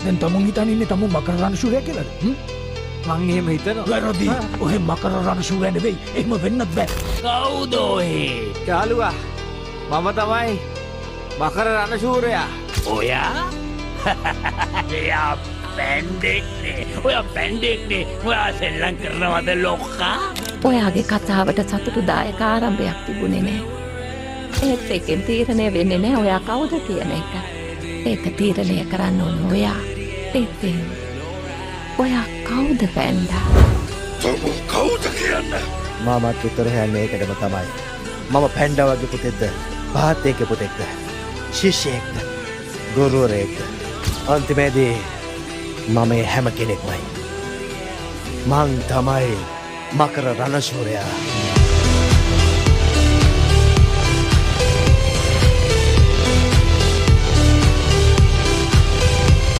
දැන් තමුන් හිතන්නේ ඉන්නේ තමුන් මකර රණශූරයා කියලාද? මං එහෙම හිතනවා. වැරදි. ඔහෙ මකර රණශූරයා නෙවෙයි. එහෙම වෙන්නත් බෑ. කවුද ඔහෙ? යාළුවා මම තමයි මකර රණශූරයා. ඔයා? එයා පැන්ඩෙක්නේ. ඔයා පැන්ඩෙක්නේ. ඔයා සෙල්ලම් කරනවද ලොක්කා? ඔයාගේ කතාවට සතුටුදායක ආරම්භයක් තිබුණේ නෑ. ඒත් එකෙන් තීරණය වෙන්නේ නෑ ඔයා කවුද කියන එක. ඒක තීරණය කරන්න ඕන ඔයා. ඉතින් ඔයා කවුද පැන්ඩා? කවුද කියන්න? මාමත් උත්තර හොයන්නේ ඒකටම තමයි. මම පැන්ඩා වගේ පුතෙක්ද? පහත්තේක පුතෙක්ද? ශිෂ්‍යයෙක්ද? ගුරුවරයෙක්ද? අන්තිමේදී මම ඒ හැම කෙනෙක්මයි. මං තමයි මකර රණශූරයා.